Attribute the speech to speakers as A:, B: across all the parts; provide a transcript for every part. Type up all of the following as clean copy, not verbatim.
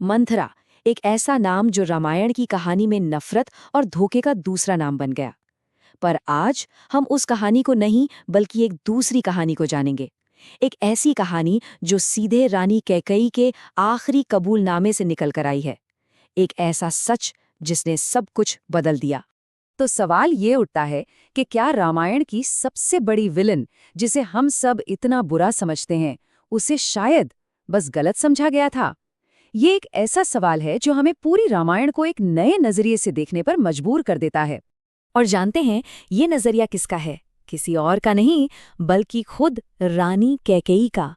A: मंथरा, एक ऐसा नाम जो रामायण की कहानी में नफरत और धोखे का दूसरा नाम बन गया। पर आज हम उस कहानी को नहीं बल्कि एक दूसरी कहानी को जानेंगे। एक ऐसी कहानी जो सीधे रानी कैकई के आखिरी कबूलनामे से निकल कर आई है। एक ऐसा सच जिसने सब कुछ बदल दिया। तो सवाल ये उठता है कि क्या रामायण की सबसे बड़ी विलन, जिसे हम सब इतना बुरा समझते हैं, उसे शायद बस गलत समझा गया था? ये एक ऐसा सवाल है जो हमें पूरी रामायण को एक नए नजरिए से देखने पर मजबूर कर देता है। और जानते हैं ये नजरिया किसका है? किसी और का नहीं, बल्कि खुद रानी कैकेयी का।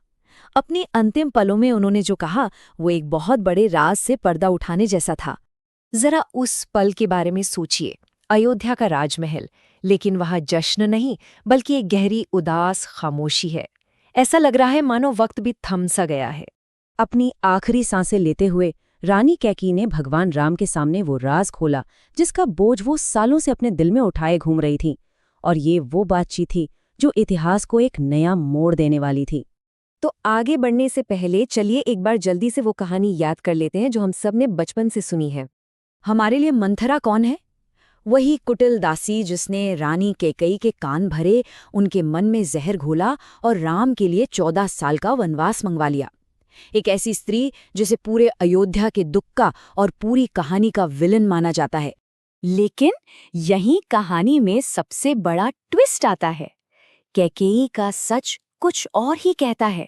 A: अपने अंतिम पलों में उन्होंने जो कहा वो एक बहुत बड़े राज से पर्दा उठाने जैसा था। जरा उस पल के बारे में सोचिए। अयोध्या का राजमहल, लेकिन वहां जश्न नहीं बल्कि एक गहरी उदास खामोशी है। ऐसा लग रहा है मानो वक्त भी थम सा गया है। अपनी आखिरी सांसें लेते हुए रानी कैकेयी ने भगवान राम के सामने वो राज खोला जिसका बोझ वो सालों से अपने दिल में उठाए घूम रही थी। और ये वो बातचीत थी जो इतिहास को एक नया मोड़ देने वाली थी। तो आगे बढ़ने से पहले चलिए एक बार जल्दी से वो कहानी याद कर लेते हैं जो हम सब ने बचपन से सुनी है। हमारे लिए मंथरा कौन है? वही कुटिल दासी जिसने रानी कैकेयी के कान भरे, उनके मन में जहर घोला और राम के लिए 14 साल का वनवास मंगवा लिया। एक ऐसी स्त्री जिसे पूरे अयोध्या के दुख का और पूरी कहानी का विलन माना जाता है। लेकिन यही कहानी में सबसे बड़ा ट्विस्ट आता है। कैकेयी का सच कुछ और ही कहता है।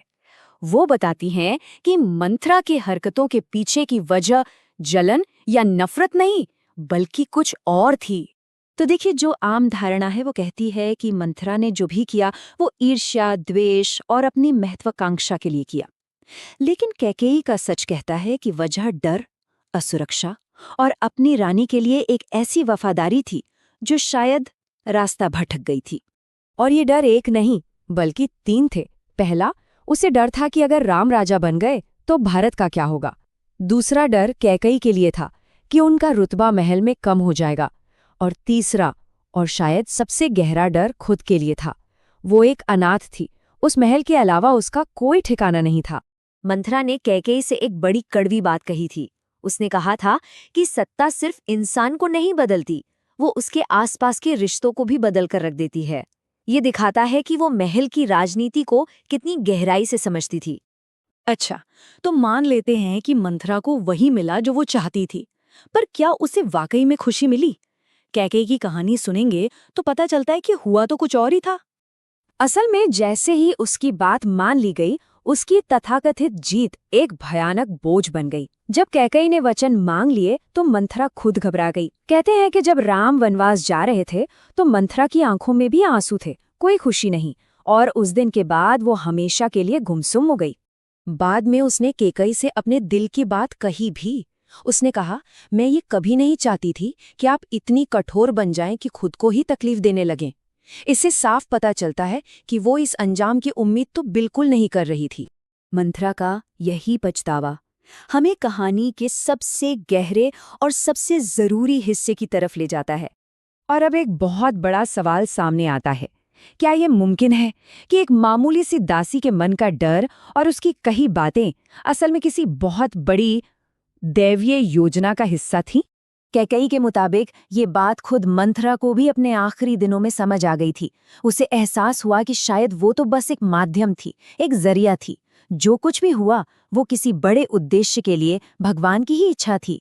A: वो बताती हैं कि मंथरा की हरकतों के पीछे की वजह जलन या नफरत नहीं बल्कि कुछ और थी। तो देखिए, जो आम धारणा है वो कहती है कि मंथरा ने जो भी किया वो ईर्ष्या, द्वेष और अपनी महत्वाकांक्षा के लिए किया। लेकिन कैकेयी का सच कहता है कि वजह डर, असुरक्षा और अपनी रानी के लिए एक ऐसी वफादारी थी जो शायद रास्ता भटक गई थी। और ये डर एक नहीं बल्कि 3 थे। पहला, उसे डर था कि अगर राम राजा बन गए तो भारत का क्या होगा। दूसरा डर कैकेयी के लिए था कि उनका रुतबा महल में कम हो जाएगा। और तीसरा और शायद सबसे गहरा डर खुद के लिए था। वो एक अनाथ थी, उस महल के अलावा उसका कोई ठिकाना नहीं था। मंथरा ने कैकेयी से एक बड़ी कड़वी बात कही थी। उसने कहा था कि सत्ता सिर्फ इंसान को नहीं बदलती, वो उसके आसपास के रिश्तों को भी बदल कर रख देती है। ये दिखाता है कि वो महल की राजनीति को कितनी गहराई से समझती थी। अच्छा, तो मान लेते हैं कि मंथरा को वही मिला जो वो चाहती थी, पर क्या उसे वाकई में खुशी मिली? कैकेयी की कहानी सुनेंगे तो पता चलता है कि हुआ तो कुछ और ही था। असल में जैसे ही उसकी बात मान ली गई, उसकी तथाकथित जीत एक भयानक बोझ बन गई। जब कैकेयी ने वचन मांग लिए तो मंथरा खुद घबरा गई। कहते हैं कि जब राम वनवास जा रहे थे तो मंथरा की आंखों में भी आंसू थे, कोई खुशी नहीं। और उस दिन के बाद वो हमेशा के लिए गुमसुम हो गई। बाद में उसने कैकेयी से अपने दिल की बात कही भी। उसने कहा, मैं ये कभी नहीं चाहती थी कि आप इतनी कठोर बन जाएं कि खुद को ही तकलीफ देने लगें। इससे साफ पता चलता है कि वो इस अंजाम की उम्मीद तो बिल्कुल नहीं कर रही थी। मंथरा का यही पछतावा हमें कहानी के सबसे गहरे और सबसे जरूरी हिस्से की तरफ ले जाता है। और अब एक बहुत बड़ा सवाल सामने आता है। क्या ये मुमकिन है कि एक मामूली सी दासी के मन का डर और उसकी कही बातें असल में किसी बहुत बड़ी दैवीय योजना का हिस्सा थीं? कैकेयी के मुताबिक ये बात खुद मंथरा को भी अपने आखिरी दिनों में समझ आ गई थी। उसे एहसास हुआ कि शायद वो तो बस एक माध्यम थी, एक जरिया थी। जो कुछ भी हुआ वो किसी बड़े उद्देश्य के लिए भगवान की ही इच्छा थी।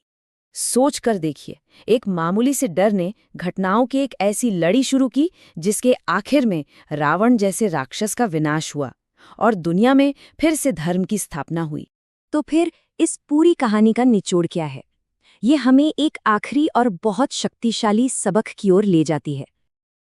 A: सोच कर देखिए, एक मामूली से डर ने घटनाओं की एक ऐसी लड़ी शुरू की जिसके आखिर में रावण जैसे राक्षस का विनाश हुआ और दुनिया में फिर से धर्म की स्थापना हुई। तो फिर इस पूरी कहानी का निचोड़ क्या है? ये हमें एक आखिरी और बहुत शक्तिशाली सबक की ओर ले जाती है।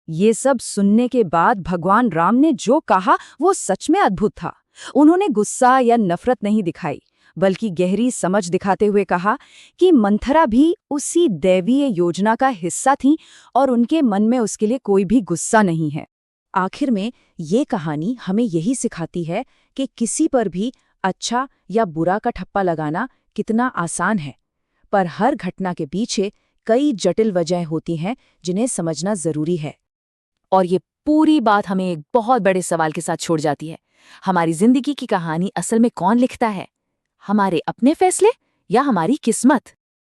A: ये सब सुनने के बाद भगवान राम ने जो कहा वो सच में अद्भुत था। उन्होंने गुस्सा या नफरत नहीं दिखाई, बल्कि गहरी समझ दिखाते हुए कहा कि मंथरा भी उसी दैवीय योजना का हिस्सा थी और उनके मन में उसके लिए कोई भी गुस्सा नहीं है। आखिर में ये कहानी हमें यही सिखाती है कि किसी पर भी अच्छा या बुरा का ठप्पा लगाना कितना आसान है, पर हर घटना के पीछे कई जटिल वजहें होती हैं जिन्हें समझना जरूरी है। और ये पूरी बात हमें एक बहुत बड़े सवाल के साथ छोड़ जाती है। हमारी जिंदगी की कहानी असल में कौन लिखता है? हमारे अपने फैसले
B: या हमारी किस्मत?